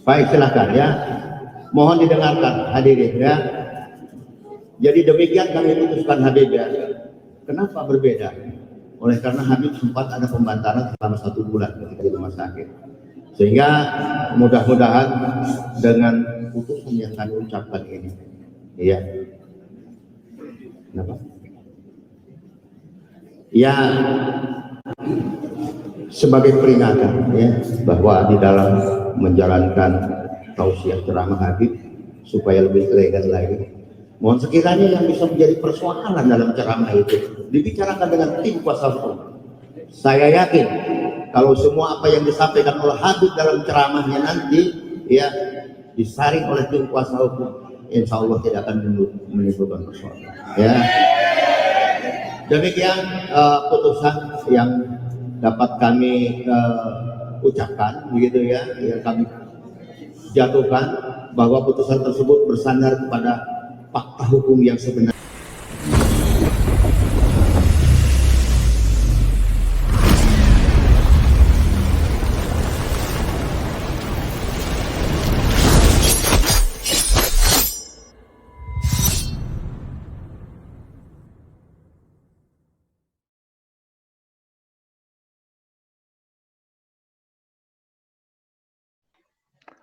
Baik, silakan ya. Mohon didengarkan hadirin ya. Jadi demikian kami putuskan Habib ya. Kenapa berbeda? Oleh karena Habib sempat ada pembantaran selama 1 bulan ketika di rumah sakit. Sehingga mudah-mudahan dengan putusan yang kami ucapkan ini, ya. Kenapa? Ya, sebagai peringatan ya bahwa di dalam menjalankan tausiah ceramah Habib supaya lebih elegan lagi. Mohon sekiranya yang bisa menjadi persoalan dalam ceramah itu dibicarakan dengan tim kuasa hukum. Saya yakin kalau semua apa yang disampaikan oleh Habib dalam ceramahnya nanti ya disaring oleh tim kuasa hukum, insya Allah tidak akan menimbulkan persoalan. Ya. Demikian putusan yang dapat kami ucapkan, begitu ya, yang kami jatuhkan bahwa putusan tersebut bersandar kepada fakta hukum yang sebenarnya.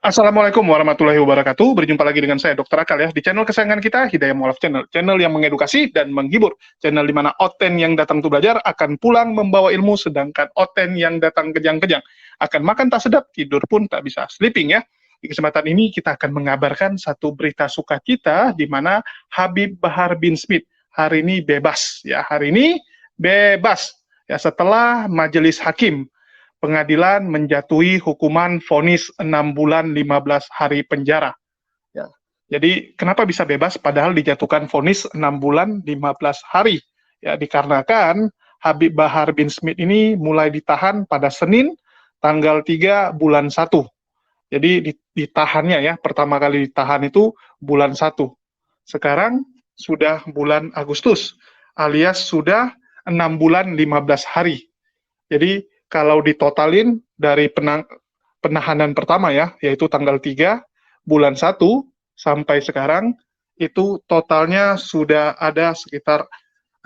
Assalamualaikum warahmatullahi wabarakatuh. Berjumpa lagi dengan saya Dr. Akal ya di channel kesayangan kita, Hidayah Mualaf Channel. Channel yang mengedukasi dan menghibur. Channel di mana Oten yang datang untuk belajar akan pulang membawa ilmu, sedangkan Oten yang datang kejang-kejang akan makan tak sedap, tidur pun tak bisa. Sleeping ya. Di kesempatan ini kita akan mengabarkan satu berita sukacita di mana Habib Bahar bin Smith hari ini bebas ya. Hari ini bebas ya setelah majelis hakim pengadilan menjatuhi hukuman vonis 6 bulan 15 hari penjara. Ya. Jadi kenapa bisa bebas padahal dijatuhkan vonis 6 bulan 15 hari? Ya, dikarenakan Habib Bahar bin Smith ini mulai ditahan pada Senin tanggal 3 bulan 1. Jadi ditahannya ya, pertama kali ditahan itu bulan 1. Sekarang sudah bulan Agustus alias sudah 6 bulan 15 hari. Jadi kalau ditotalin dari penahanan pertama ya, yaitu tanggal 3 bulan 1 sampai sekarang, itu totalnya sudah ada sekitar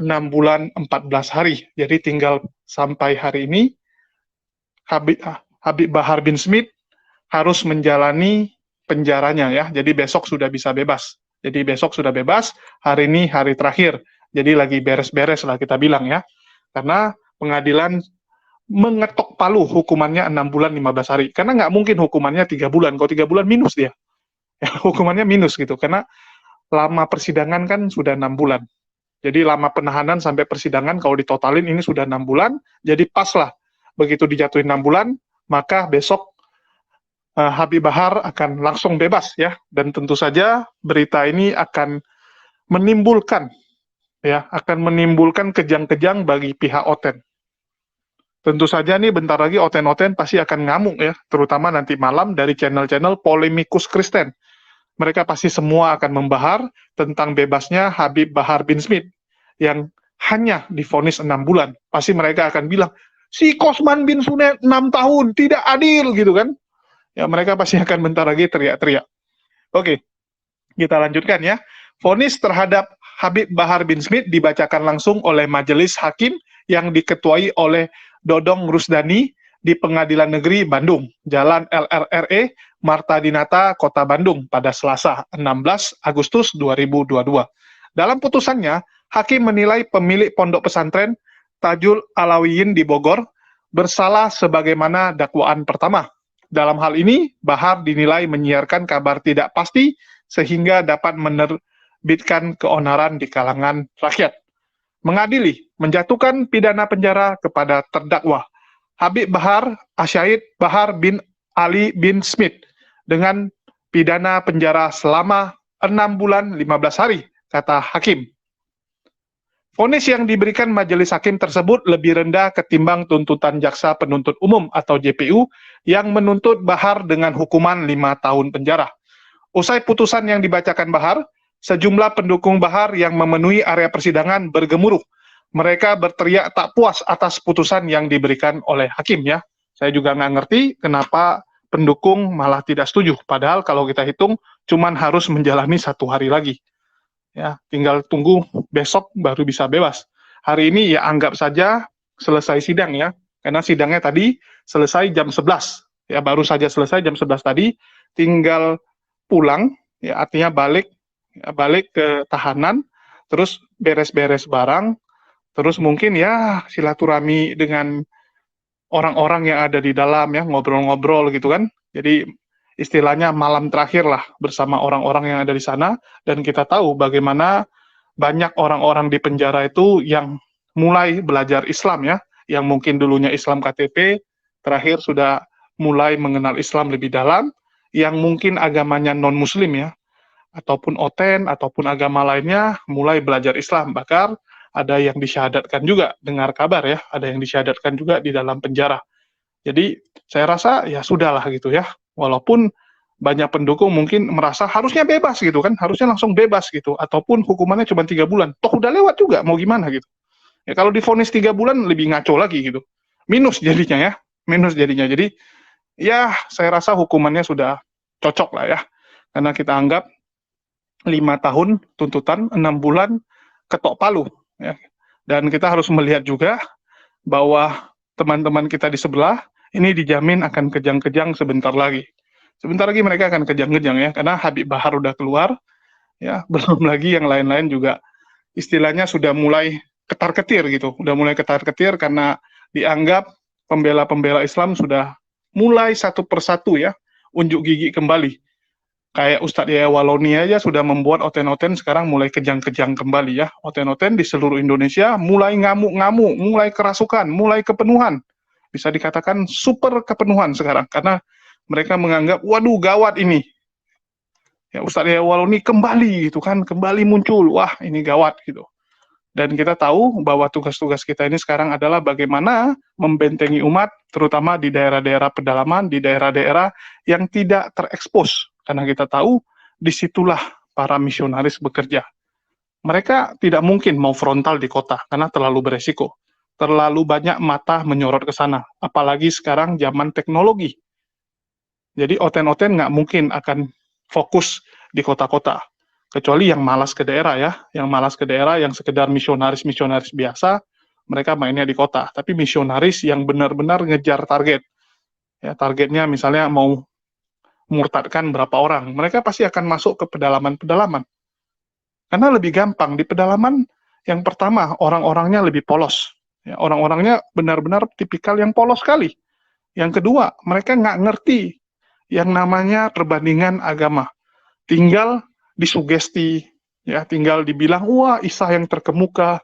6 bulan 14 hari. Jadi tinggal sampai hari ini, Habib Bahar bin Smith harus menjalani penjaranya ya. Jadi besok sudah bisa bebas. Jadi besok sudah bebas, hari ini hari terakhir. Jadi lagi beres-beres lah kita bilang ya. Karena pengadilan mengetok palu hukumannya 6 bulan 15 hari. Karena nggak mungkin hukumannya 3 bulan. Kalau 3 bulan minus dia. Ya, hukumannya minus gitu. Karena lama persidangan kan sudah 6 bulan. Jadi lama penahanan sampai persidangan kalau ditotalin ini sudah 6 bulan. Jadi pas lah. Begitu dijatuhin 6 bulan, maka besok Habib Bahar akan langsung bebas ya. Dan tentu saja berita ini akan menimbulkan kejang-kejang bagi pihak Oten. Tentu saja nih bentar lagi Oten-Oten pasti akan ngamuk ya, terutama nanti malam dari channel-channel polemikus Kristen. Mereka pasti semua akan membahar tentang bebasnya Habib Bahar bin Smith yang hanya divonis 6 bulan. Pasti mereka akan bilang, si Kosman bin Sunet 6 tahun, tidak adil gitu kan. Ya mereka pasti akan bentar lagi teriak-teriak. Oke, kita lanjutkan ya. Vonis terhadap Habib Bahar bin Smith dibacakan langsung oleh majelis hakim yang diketuai oleh Dodong Rusdani di Pengadilan Negeri Bandung, Jalan LRRE, Marta Dinata, Kota Bandung pada Selasa 16 Agustus 2022. Dalam putusannya, hakim menilai pemilik pondok pesantren Tajul Alawiyin di Bogor bersalah sebagaimana dakwaan pertama. Dalam hal ini, Bahar dinilai menyiarkan kabar tidak pasti sehingga dapat menerbitkan keonaran di kalangan rakyat. Mengadili, menjatuhkan pidana penjara kepada terdakwa Habib Bahar Asyaid Bahar bin Ali bin Smith dengan pidana penjara selama 6 bulan 15 hari, kata hakim. Vonis yang diberikan majelis hakim tersebut lebih rendah ketimbang tuntutan jaksa penuntut umum atau JPU yang menuntut Bahar dengan hukuman 5 tahun penjara. Usai putusan yang dibacakan Bahar, sejumlah pendukung Bahar yang memenuhi area persidangan bergemuruh. Mereka berteriak tak puas atas putusan yang diberikan oleh hakim ya. Saya juga nggak ngerti kenapa pendukung malah tidak setuju. Padahal kalau kita hitung, cuman harus menjalani 1 hari lagi. Ya, tinggal tunggu besok baru bisa bebas. Hari ini ya anggap saja selesai sidang ya, karena sidangnya tadi selesai jam 11. Ya, baru saja selesai jam 11 tadi, tinggal pulang, ya artinya balik ke tahanan, terus beres-beres barang, terus mungkin ya silaturahmi dengan orang-orang yang ada di dalam ya, ngobrol-ngobrol gitu kan. Jadi istilahnya malam terakhir lah bersama orang-orang yang ada di sana, dan kita tahu bagaimana banyak orang-orang di penjara itu yang mulai belajar Islam ya, yang mungkin dulunya Islam KTP, terakhir sudah mulai mengenal Islam lebih dalam, yang mungkin agamanya non-muslim ya, ataupun Oten, ataupun agama lainnya mulai belajar Islam. Bahkan ada yang disyahadatkan juga, dengar kabar ya, ada yang disyahadatkan juga di dalam penjara. Jadi saya rasa ya sudahlah gitu ya, walaupun banyak pendukung mungkin merasa harusnya bebas gitu kan, harusnya langsung bebas gitu, ataupun hukumannya cuma 3 bulan, toh udah lewat juga, mau gimana gitu. Ya kalau divonis 3 bulan lebih ngaco lagi gitu, minus jadinya ya, minus jadinya. Jadi ya saya rasa hukumannya sudah cocok lah ya, karena kita anggap 5 tahun tuntutan, 6 bulan ketok palu ya. Dan kita harus melihat juga bahwa teman-teman kita di sebelah ini dijamin akan kejang-kejang sebentar lagi. Sebentar lagi mereka akan kejang-kejang ya, karena Habib Bahar udah keluar, ya belum lagi yang lain-lain juga istilahnya sudah mulai ketar-ketir gitu, udah mulai ketar-ketir karena dianggap pembela-pembela Islam sudah mulai satu persatu ya, unjuk gigi kembali. Kayak Ustadz Yaya Waloni aja sudah membuat Oten-Oten sekarang mulai kejang-kejang kembali ya. Oten-Oten di seluruh Indonesia mulai ngamuk-ngamuk, mulai kerasukan, mulai kepenuhan. Bisa dikatakan super kepenuhan sekarang, karena mereka menganggap, waduh gawat ini. Ya Ustadz Yaya Waloni kembali gitu kan, kembali muncul, wah ini gawat gitu. Dan kita tahu bahwa tugas-tugas kita ini sekarang adalah bagaimana membentengi umat, terutama di daerah-daerah pedalaman, di daerah-daerah yang tidak terekspos. Karena kita tahu disitulah para misionaris bekerja. Mereka tidak mungkin mau frontal di kota karena terlalu beresiko. Terlalu banyak mata menyorot ke sana. Apalagi sekarang zaman teknologi. Jadi Oten-Oten nggak mungkin akan fokus di kota-kota. Kecuali yang malas ke daerah ya. Yang malas ke daerah, yang sekedar misionaris-misionaris biasa, mereka mainnya di kota. Tapi misionaris yang benar-benar ngejar target. Ya, targetnya misalnya mau murtadkan berapa orang, mereka pasti akan masuk ke pedalaman-pedalaman. Karena lebih gampang, di pedalaman yang pertama, orang-orangnya lebih polos. Ya, orang-orangnya benar-benar tipikal yang polos sekali. Yang kedua, mereka nggak ngerti yang namanya perbandingan agama. Tinggal disugesti, ya, tinggal dibilang, wah Isa yang terkemuka,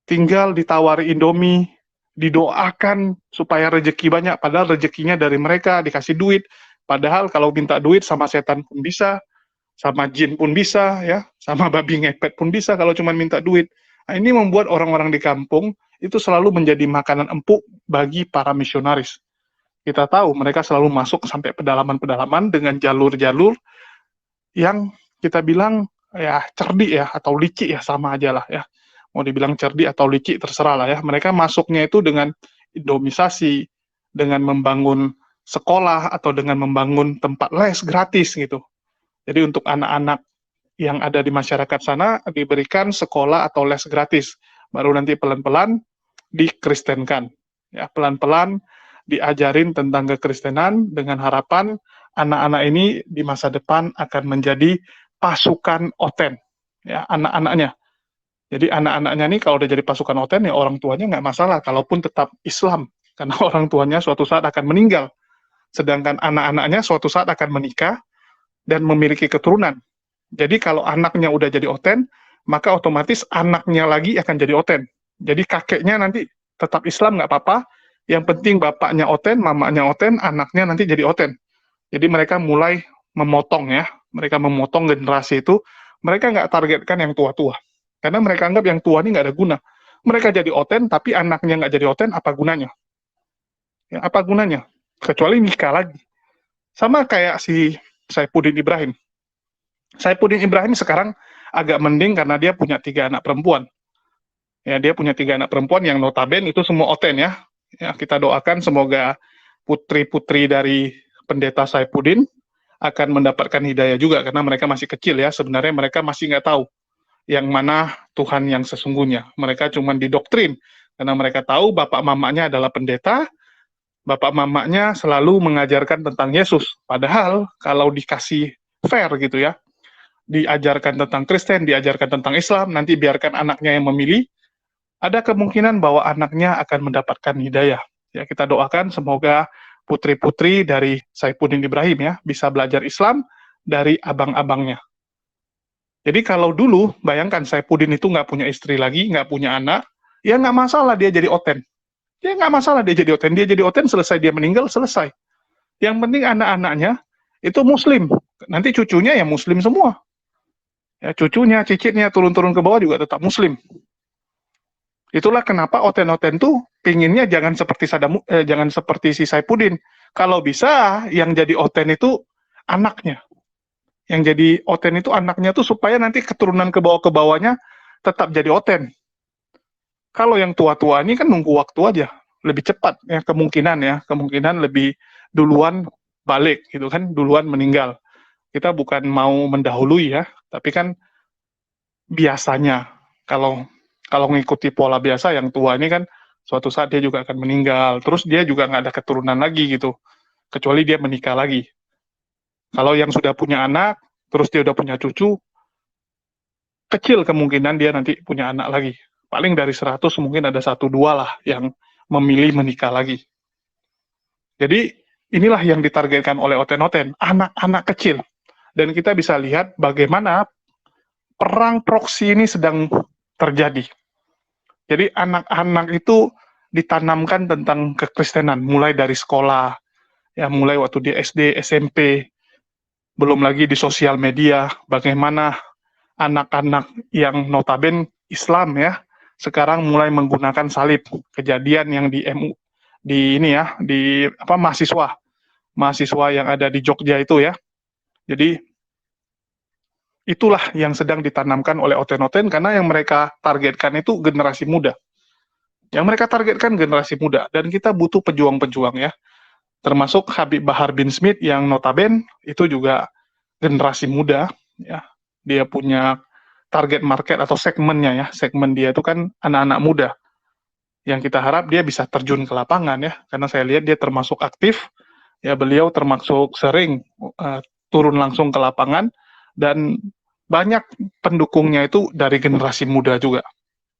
tinggal ditawari Indomie, didoakan supaya rezeki banyak, padahal rezekinya dari mereka, dikasih duit. Padahal kalau minta duit sama setan pun bisa, sama jin pun bisa, ya, sama babi ngepet pun bisa kalau cuma minta duit. Nah, ini membuat orang-orang di kampung itu selalu menjadi makanan empuk bagi para misionaris. Kita tahu mereka selalu masuk sampai pedalaman-pedalaman dengan jalur-jalur yang kita bilang ya cerdik ya atau licik ya, sama aja lah ya. Mau dibilang cerdik atau licik terserah lah ya. Mereka masuknya itu dengan indomisasi, dengan membangun sekolah atau dengan membangun tempat les gratis gitu. Jadi untuk anak-anak yang ada di masyarakat sana diberikan sekolah atau les gratis. Baru nanti pelan-pelan dikristenkan. Ya, pelan-pelan diajarin tentang kekristenan dengan harapan anak-anak ini di masa depan akan menjadi pasukan Oten. Ya, anak-anaknya. Jadi anak-anaknya ini kalau udah jadi pasukan Oten ya orang tuanya nggak masalah, kalaupun tetap Islam. Karena orang tuanya suatu saat akan meninggal. Sedangkan anak-anaknya suatu saat akan menikah dan memiliki keturunan. Jadi kalau anaknya udah jadi Oten, maka otomatis anaknya lagi akan jadi Oten. Jadi kakeknya nanti tetap Islam nggak apa-apa, yang penting bapaknya Oten, mamanya Oten, anaknya nanti jadi Oten. Jadi mereka mulai memotong ya, mereka memotong generasi itu, mereka nggak targetkan yang tua-tua. Karena mereka anggap yang tua ini nggak ada guna. Mereka jadi Oten, tapi anaknya nggak jadi Oten, apa gunanya? Ya, apa gunanya? Kecuali nikah lagi. Sama kayak si Saifuddin Ibrahim. Saifuddin Ibrahim sekarang agak mending karena dia punya 3 anak perempuan. Ya, dia punya 3 anak perempuan yang notabene itu semua Oten ya. Ya, kita doakan semoga putri-putri dari pendeta Saifuddin akan mendapatkan hidayah juga, karena mereka masih kecil ya, sebenarnya mereka masih nggak tahu yang mana Tuhan yang sesungguhnya. Mereka cuma didoktrin, karena mereka tahu bapak mamanya adalah pendeta, bapak mamanya selalu mengajarkan tentang Yesus. Padahal kalau dikasih fair gitu ya, diajarkan tentang Kristen, diajarkan tentang Islam, nanti biarkan anaknya yang memilih, ada kemungkinan bahwa anaknya akan mendapatkan hidayah. Ya, kita doakan semoga putri-putri dari Saifuddin Ibrahim ya bisa belajar Islam dari abang-abangnya. Jadi kalau dulu, bayangkan Saifuddin itu nggak punya istri lagi, nggak punya anak, ya nggak masalah dia jadi oten. Dia nggak masalah dia jadi oten. Dia jadi oten, selesai dia meninggal, selesai. Yang penting anak-anaknya itu muslim. Nanti cucunya ya muslim semua. Ya, cucunya, cicitnya, turun-turun ke bawah juga tetap muslim. Itulah kenapa oten-oten tuh pinginnya jangan seperti si Saifuddin. Kalau bisa, yang jadi oten itu anaknya. Yang jadi oten itu anaknya tuh supaya nanti keturunan ke bawahnya tetap jadi oten. Kalau yang tua-tua ini kan nunggu waktu aja, lebih cepat ya kemungkinan lebih duluan balik gitu kan, duluan meninggal. Kita bukan mau mendahului ya, tapi kan biasanya kalau ngikuti pola biasa yang tua ini kan suatu saat dia juga akan meninggal, terus dia juga nggak ada keturunan lagi gitu, kecuali dia menikah lagi. Kalau yang sudah punya anak, terus dia udah punya cucu, kecil kemungkinan dia nanti punya anak lagi. Paling dari 100 mungkin ada 1-2 lah yang memilih menikah lagi. Jadi inilah yang ditargetkan oleh oten-oten, anak-anak kecil. Dan kita bisa lihat bagaimana perang proksi ini sedang terjadi. Jadi anak-anak itu ditanamkan tentang kekristenan, mulai dari sekolah, ya mulai waktu di SD, SMP, belum lagi di sosial media, bagaimana anak-anak yang notaben Islam ya, sekarang mulai menggunakan salib. Kejadian yang di MU, di ini ya, di mahasiswa yang ada di Jogja itu ya. Jadi itulah yang sedang ditanamkan oleh oten-oten, karena yang mereka targetkan itu generasi muda. Yang mereka targetkan generasi muda, dan kita butuh pejuang-pejuang ya. Termasuk Habib Bahar bin Smith yang notaben itu juga generasi muda ya. Dia punya target market atau segmennya ya. Segmen dia itu kan anak-anak muda. Yang kita harap dia bisa terjun ke lapangan ya, karena saya lihat dia termasuk aktif. Ya, beliau termasuk sering turun langsung ke lapangan, dan banyak pendukungnya itu dari generasi muda juga.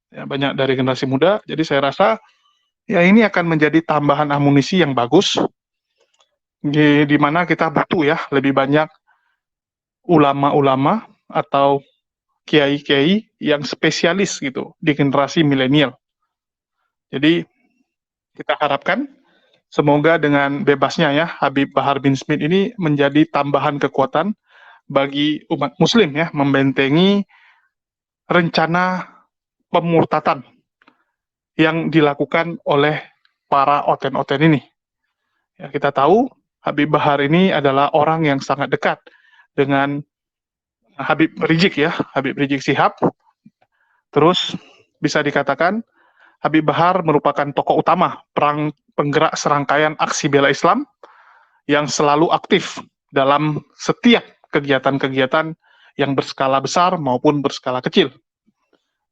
Ya, banyak dari generasi muda. Jadi saya rasa ya ini akan menjadi tambahan amunisi yang bagus di mana kita butuh ya lebih banyak ulama-ulama atau kiai-kiai yang spesialis gitu di generasi milenial. Jadi kita harapkan semoga dengan bebasnya ya Habib Bahar bin Smith ini menjadi tambahan kekuatan bagi umat muslim ya, membentengi rencana pemurtatan yang dilakukan oleh para oten-oten ini. Ya, kita tahu Habib Bahar ini adalah orang yang sangat dekat dengan Habib Rizik ya, Habib Rizik Sihab. Terus bisa dikatakan Habib Bahar merupakan tokoh utama penggerak serangkaian aksi bela Islam yang selalu aktif dalam setiap kegiatan-kegiatan yang berskala besar maupun berskala kecil.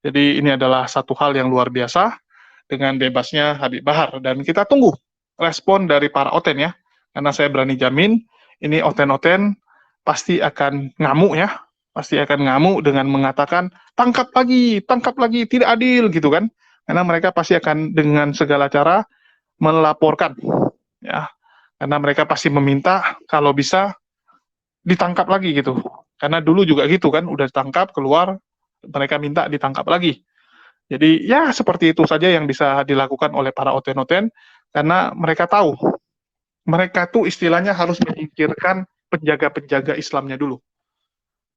Jadi ini adalah satu hal yang luar biasa dengan bebasnya Habib Bahar, dan kita tunggu respon dari para oten ya, karena saya berani jamin ini oten-oten pasti akan ngamuk ya, pasti akan ngamuk dengan mengatakan tangkap lagi, tidak adil gitu kan, karena mereka pasti akan dengan segala cara melaporkan ya, karena mereka pasti meminta kalau bisa ditangkap lagi gitu, karena dulu juga gitu kan, udah ditangkap keluar mereka minta ditangkap lagi. Jadi ya seperti itu saja yang bisa dilakukan oleh para oten-oten, karena mereka tahu mereka tuh istilahnya harus menyingkirkan penjaga-penjaga Islamnya dulu.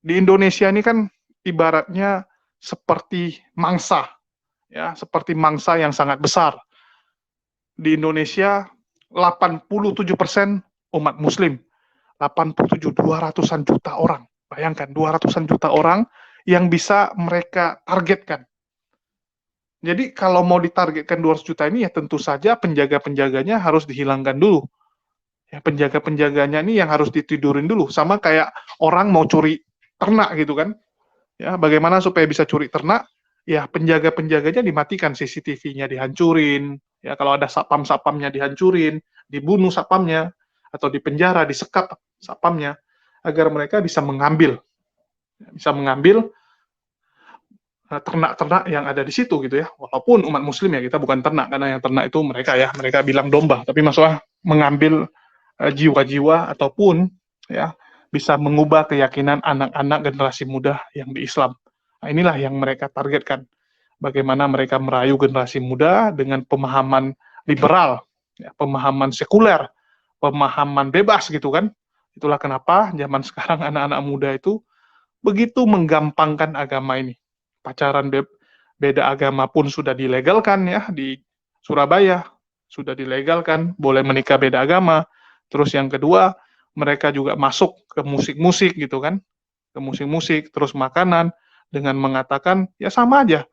Di Indonesia ini kan ibaratnya seperti mangsa, ya, seperti mangsa yang sangat besar. Di Indonesia 87% umat Muslim, 87, 200-an juta orang. Bayangkan 200-an juta orang yang bisa mereka targetkan. Jadi kalau mau ditargetkan 200 juta ini ya tentu saja penjaga-penjaganya harus dihilangkan dulu. Ya, penjaga-penjaganya ini yang harus ditidurin dulu, sama kayak orang mau curi ternak gitu kan. Ya, bagaimana supaya bisa curi ternak? Ya, penjaga-penjaganya dimatikan, CCTV-nya dihancurin. Ya, kalau ada satpam-satpamnya dihancurin, dibunuh satpamnya, atau dipenjara, disekap satpamnya, agar mereka bisa mengambil ternak-ternak yang ada di situ gitu ya. Walaupun umat muslim ya, kita bukan ternak, karena yang ternak itu mereka bilang domba, tapi maksudnya mengambil jiwa-jiwa ataupun ya bisa mengubah keyakinan anak-anak generasi muda yang di Islam. Nah, inilah yang mereka targetkan. Bagaimana mereka merayu generasi muda dengan pemahaman liberal, ya, pemahaman sekuler, pemahaman bebas gitu kan. Itulah kenapa zaman sekarang anak-anak muda itu begitu menggampangkan agama ini. Pacaran beda agama pun sudah dilegalkan ya di Surabaya, sudah dilegalkan, boleh menikah beda agama. Terus yang kedua, mereka juga masuk ke musik-musik gitu kan, ke musik-musik, terus makanan, dengan mengatakan, ya sama aja,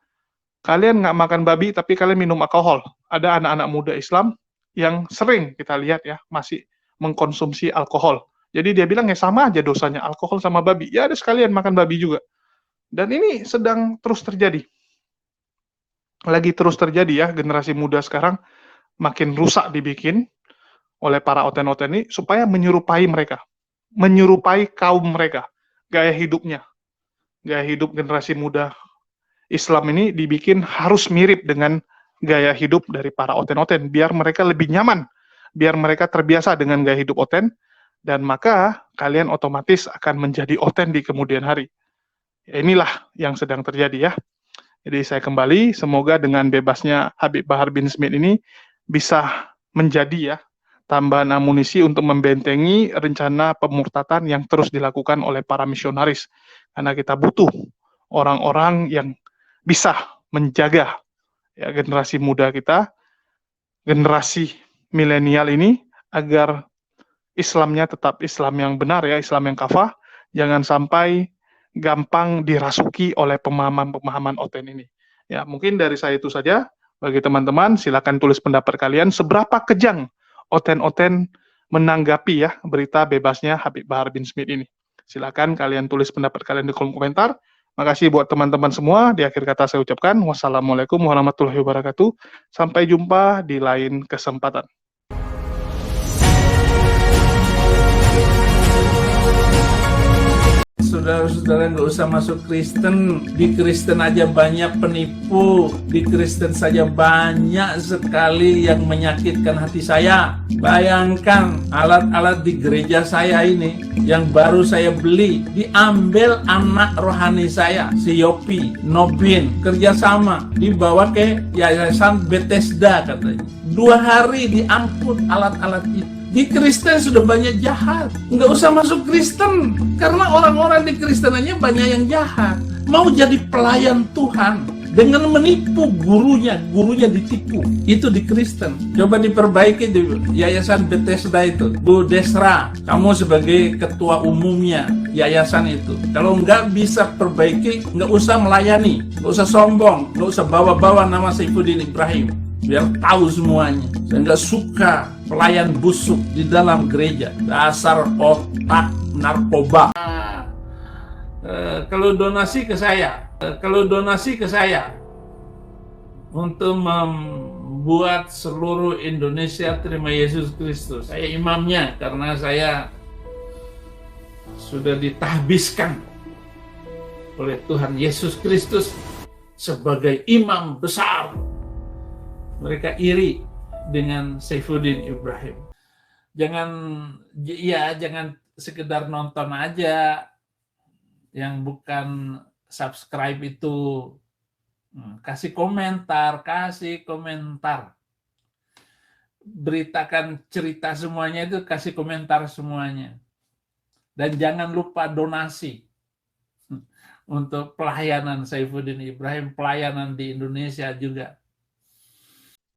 kalian nggak makan babi tapi kalian minum alkohol. Ada anak-anak muda Islam yang sering kita lihat ya, masih mengkonsumsi alkohol. Jadi dia bilang ya sama aja dosanya alkohol sama babi. Ya ada sekalian makan babi juga. Dan ini sedang terus terjadi. Lagi terus terjadi ya, generasi muda sekarang makin rusak dibikin oleh para oten-oten ini supaya menyerupai mereka. Menyerupai kaum mereka. Gaya hidupnya. Gaya hidup generasi muda Islam ini dibikin harus mirip dengan gaya hidup dari para oten-oten. Biar mereka lebih nyaman. Biar mereka terbiasa dengan gaya hidup oten. Dan maka kalian otomatis akan menjadi oten di kemudian hari. Ya, inilah yang sedang terjadi ya. Jadi saya kembali, semoga dengan bebasnya Habib Bahar bin Smith ini bisa menjadi ya tambahan amunisi untuk membentengi rencana pemurtatan yang terus dilakukan oleh para misionaris. Karena kita butuh orang-orang yang bisa menjaga ya, generasi muda kita, generasi milenial ini, agar Islamnya tetap Islam yang benar ya, Islam yang kafah, jangan sampai gampang dirasuki oleh pemahaman-pemahaman oten ini. Ya, mungkin dari saya itu saja. Bagi teman-teman, silakan tulis pendapat kalian seberapa kejam oten-oten menanggapi ya berita bebasnya Habib Bahar bin Smith ini. Silakan kalian tulis pendapat kalian di kolom komentar. Makasih buat teman-teman semua. Di akhir kata saya ucapkan wassalamualaikum warahmatullahi wabarakatuh. Sampai jumpa di lain kesempatan. Saudara-saudara nggak usah masuk Kristen. Di Kristen aja banyak penipu. Di Kristen saja banyak sekali yang menyakitkan hati saya. Bayangkan alat-alat di gereja saya ini yang baru saya beli diambil anak rohani saya, si Yopi, Nobin, kerjasama dibawa ke Yayasan Bethesda katanya. 2 hari diangkut alat-alat itu. Di Kristen sudah banyak jahat. Nggak usah masuk Kristen. Karena orang-orang di Kristen aja banyak yang jahat. Mau jadi pelayan Tuhan dengan menipu gurunya ditipu. Itu di Kristen. Coba diperbaiki di Yayasan Bethesda itu. Bu Desra, kamu sebagai ketua umumnya yayasan itu. Kalau nggak bisa perbaiki, nggak usah melayani. Nggak usah sombong. Nggak usah bawa-bawa nama Saifuddin Ibrahim. Biar tahu semuanya. Saya nggak suka pelayan busuk di dalam gereja. Dasar otak narkoba. Kalau donasi ke saya, untuk membuat seluruh Indonesia terima Yesus Kristus. Saya imamnya karena saya sudah ditahbiskan oleh Tuhan Yesus Kristus sebagai imam besar. Mereka iri dengan Saifuddin Ibrahim. Jangan sekedar nonton aja yang bukan subscribe itu. Kasih komentar. Beritakan cerita semuanya itu, kasih komentar semuanya. Dan jangan lupa donasi untuk pelayanan Saifuddin Ibrahim, pelayanan di Indonesia juga.